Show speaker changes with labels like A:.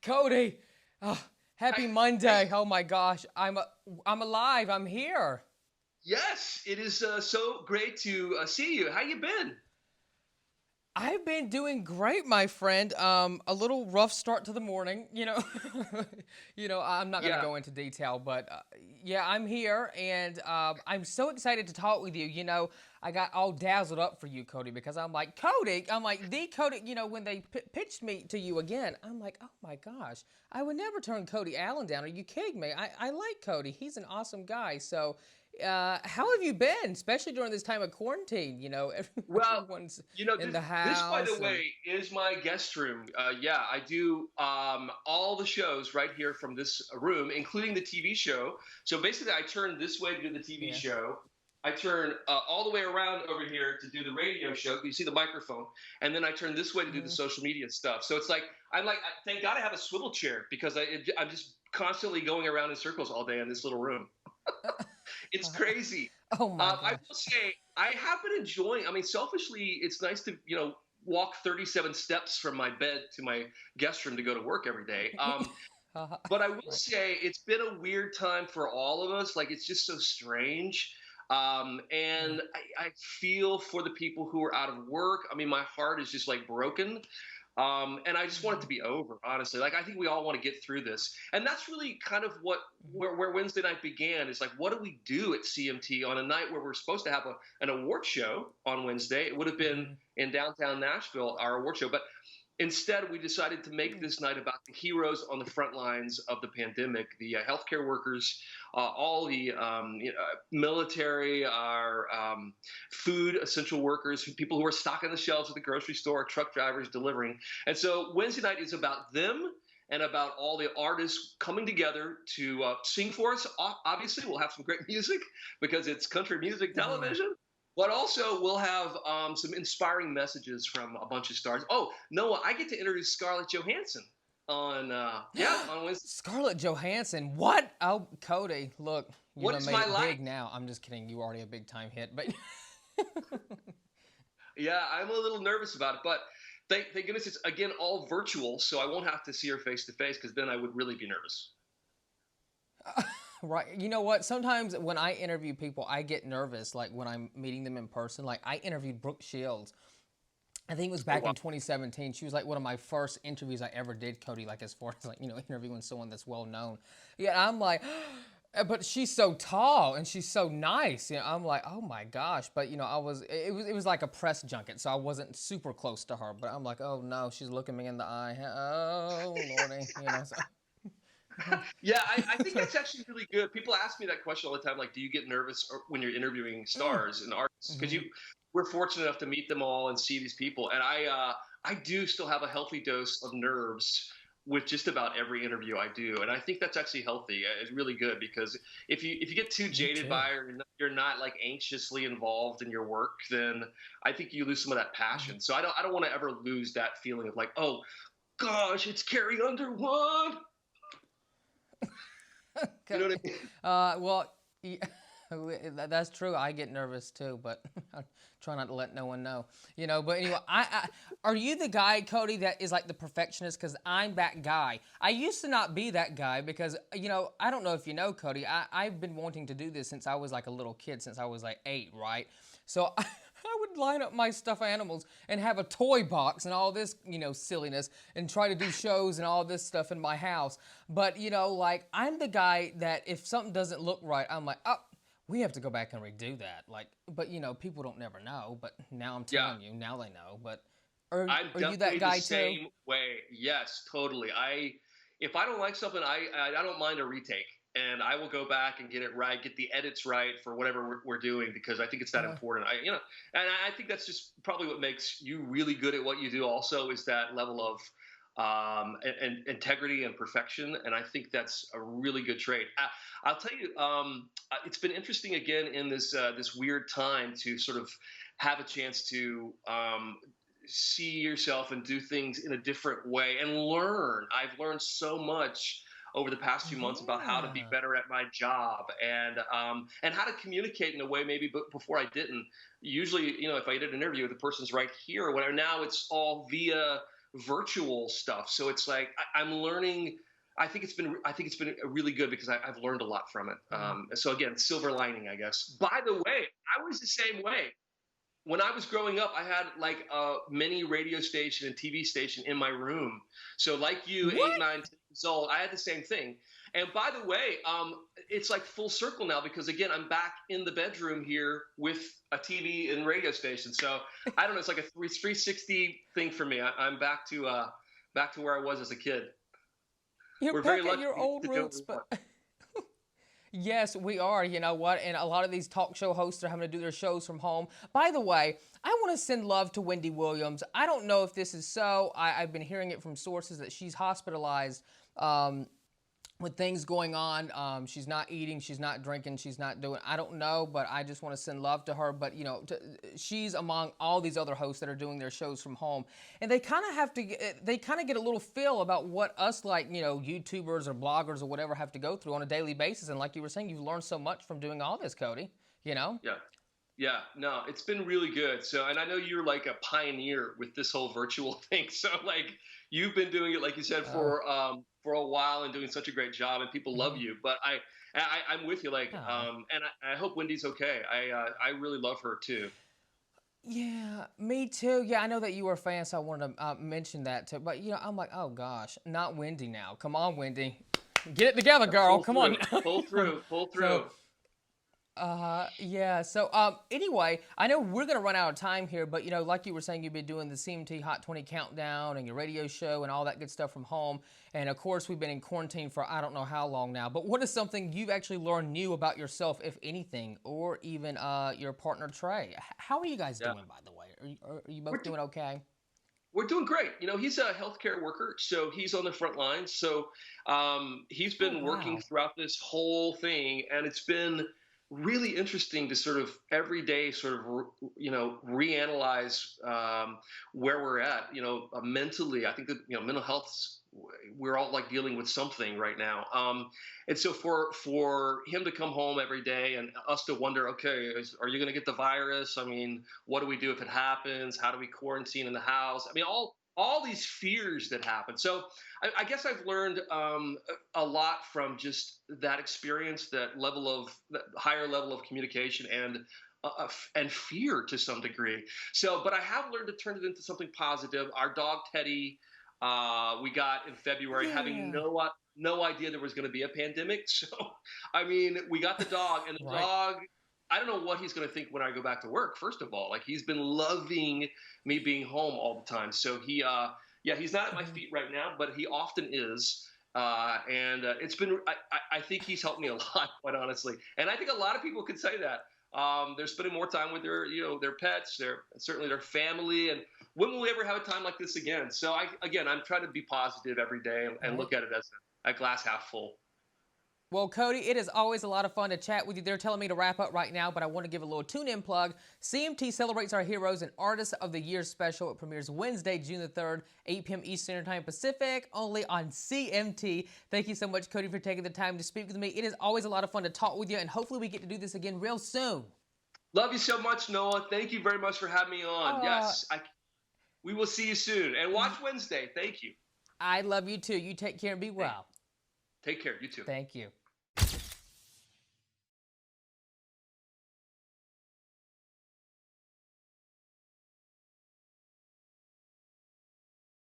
A: Cody, oh,
B: I,
A: happy
B: I,
A: Monday. Oh my gosh, I'm alive. I'm here.
B: yes, it is so great to see you. How you been?
A: I've been doing great, my friend. A little rough start to the morning, I'm not gonna
B: Yeah.
A: go into detail, but yeah, I'm here, and I'm so excited to talk with you. I got all dazzled up for you, Cody, because I'm like Cody. I'm like the Cody. When they pitched me to you again, I'm like, oh my gosh, I would never turn Cody Alan down. Are you kidding me? I like Cody. He's an awesome guy. So. How have you been, especially during this time of quarantine?
B: Well,
A: Everyone's in
B: this
A: the
B: this by the
A: house and
B: way is my guest room. Yeah, I do all the shows right here from this room, including the TV show. So basically, I turn this way to do the TV
A: yeah.
B: show. I turn all the way around over here to do the radio show. You see the microphone, and then I turn this way to do the
A: Mhm.
B: social media stuff. So it's like thank God I have a swivel chair because I'm just constantly going around in circles all day in this little room. It's crazy.
A: Oh my
B: I
A: gosh.
B: will say I have been enjoying. I mean, selfishly, it's nice to walk 37 steps from my bed to my guest room to go to work every day. But I will
A: Right.
B: say it's been a weird time for all of us. Like it's just so strange.
A: Yeah.
B: And I feel for the people who are out of work. I mean, my heart is just like broken. And I just want it to
A: Mhm.
B: be over, honestly. Like I think we all want to get through this, and that's really kind of what
A: Mhm.
B: where Wednesday night began. Is like, what do we do at CMT on a night where we're supposed to have an award show on Wednesday? It would have been
A: Mhm.
B: in downtown Nashville, our award show, but instead we decided to make
A: Mm.
B: this night about the heroes on the front lines of the pandemic, the healthcare workers, all the military, our food essential workers, people who are stocking the shelves at the grocery store, truck drivers delivering. And so Wednesday night is about them and about all the artists coming together to sing for us. Obviously, we'll have some great music because it's country music
A: Yeah.
B: television. But also, we'll have some inspiring messages from a bunch of stars. Oh, Noah, I get to introduce Scarlett Johansson on on Wednesday.
A: Scarlett Johansson. What? Oh, Cody, look, you
B: What
A: done
B: is
A: made
B: my
A: it
B: life?
A: big now. I'm just kidding. You already a big time hit, but
B: Yeah, I'm a little nervous about it, but thank goodness it's again all virtual, so I won't have to see her face to face because then I would really be nervous.
A: right. You know what? Sometimes when I interview people, I get nervous. Like when I'm meeting them in person. Like I interviewed Brooke Shields. I think it was
B: Oh
A: back
B: wow.
A: in 2017. She was like one of my first interviews I ever did, Cody. Like as far as like interviewing someone that's well known. Yeah, I'm like, but she's so tall and she's so nice. I'm like, oh my gosh. But it was like a press junket, so I wasn't super close to her. But I'm like, oh no, she's looking me in the eye. Oh lordy, So,
B: Yeah, I think that's actually really good. People ask me that question all the time, like, do you get nervous when you're interviewing stars and artists? Because
A: mm-hmm.
B: we're fortunate enough to meet them all and see these people, and I do still have a healthy dose of nerves with just about every interview I do, and I think that's actually healthy. It's really good because if you get too
A: Me
B: jaded
A: too.
B: by it, or you're not like anxiously involved in your work, then I think you lose some of that
A: Mm-hmm.
B: passion. So I don't want to ever lose that feeling of like, oh gosh, it's Carrie Underwood. You know
A: Okay.
B: what I mean?
A: Well, yeah, that's true. I get nervous too, but I try not to let no one know. But anyway, are you the guy, Cody, that is like the perfectionist? Because I'm that guy. I used to not be that guy because I don't know if you know, Cody. I've been wanting to do this since I was like a little kid, since I was like 8, right? So I would line up my stuffed animals and have a toy box and all this, silliness and try to do shows and all this stuff in my house. But, like I'm the guy that if something doesn't look right, I'm like, oh, we have to go back and redo that. Like, but people don't never know. But now I'm
B: Yeah,
A: telling you, now they know. But are
B: I'm
A: are you that
B: definitely the
A: guy too?
B: same way. Yes, totally. If I don't like something, I don't mind a retake, and I will go back and get it right, get the edits right for whatever we're doing because I think it's that important. And I think that's just probably what makes you really good at what you do. Also, is that level of and integrity and perfection, and I think that's a really good trait. I'll tell you, it's been interesting again in this weird time to sort of have a chance to see yourself and do things in a different way and learn. I've learned so much over the past few months about how to be
A: Yeah.
B: better at my job and how to communicate in a way maybe before I didn't. Usually, if I did an interview, the person's right here or whatever. Now it's all via virtual stuff. So it's like I'm learning. I think it's been really good because I've learned a lot from it. So again, silver lining, I guess. By the way, I was the same way. When I was growing up, I had like a mini radio station and TV station in my room. So like you,
A: What?
B: 8, 9, 10 years old, I had the same thing. And by the way, it's like full circle now because again, I'm back in the bedroom here with a TV and radio station. So I don't know, it's like a 360 thing for me. I'm back to where I was as a kid.
A: You're
B: We're
A: back
B: very
A: at
B: lucky
A: your old
B: to do
A: roots,
B: it.
A: but yes, we are. You know what? And a lot of these talk show hosts are having to do their shows from home. By the way, I want to send love to Wendy Williams. I don't know if this is so. I've been hearing it from sources that she's hospitalized with things going on. She's not eating, she's not drinking, she's not doing, I don't know, but I just want to send love to her. But, you know, she's among all these other hosts that are doing their shows from home. And they kind of have to, they kind of get a little feel about what us, like, you know, YouTubers or bloggers or whatever have to go through on a daily basis. And like you were saying, you've learned so much from doing all this, Cody, you know?
B: Yeah. Yeah, no, it's been really good. So, and I know you're like a pioneer with this whole virtual thing. So, like, you've been doing it, like you said, for a while and doing such a great job, and people love you. But I'm with you, like, and I hope Wendy's okay. I really love her too.
A: Yeah, me too. Yeah, I know that you were a fan, so I wanted to mention that too. But, you know, I'm like, oh gosh, not Wendy now. Come on, Wendy. Get it together, girl. Come on.
B: Pull through. Pull through.
A: Yeah. So, anyway, I know we're going to run out of time here, but, you know, like you were saying, you've been doing the CMT Hot 20 Countdown and your radio show and all that good stuff from home. And, of course, we've been in quarantine for I don't know how long now. But what is something you've actually learned new about yourself, if anything, or even your partner, Trey? How are you guys doing, by the way? Are you both doing okay?
B: We're doing great. You know, he's a healthcare worker, so he's on the front lines. So he's been working throughout this whole thing, and it's been really interesting to sort of every day sort of, you know, reanalyze where we're at, you know, mentally. I think that, you know, mental health, we're all like dealing with something right now. And so for him to come home every day and us to wonder, okay, are you going to get the virus? I mean, what do we do if it happens? How do we quarantine in the house? I mean, all these fears that happen. So I guess I've learned a lot from just that experience, that higher level of communication and fear to some degree. So, but I have learned to turn it into something positive. Our dog Teddy, we got in February, having no idea there was going to be a pandemic. So, I mean, we got the dog, and the dog, I don't know what he's going to think when I go back to work. First of all, like, he's been loving me being home all the time. So he's not at my feet right now, but he often is. And it's been, I think he's helped me a lot, quite honestly. And I think a lot of people could say that. They're spending more time with their pets, certainly their family. And when will we ever have a time like this again? So I'm trying to be positive every day and look at it as a glass half full.
A: Well, Cody, it is always a lot of fun to chat with you. They're telling me to wrap up right now, but I want to give a little tune-in plug. CMT Celebrates Our Heroes, an Artist of the Year special. It premieres Wednesday, June the 3rd, 8 p.m. Eastern Time Pacific, only on CMT. Thank you so much, Cody, for taking the time to speak with me. It is always a lot of fun to talk with you, and hopefully we get to do this again real soon.
B: Love you so much, Noah. Thank you very much for having me on. Yes, we will see you soon. And watch Wednesday. Thank you.
A: I love you, too. You take care and be well.
B: Take care. You too.
A: Thank you.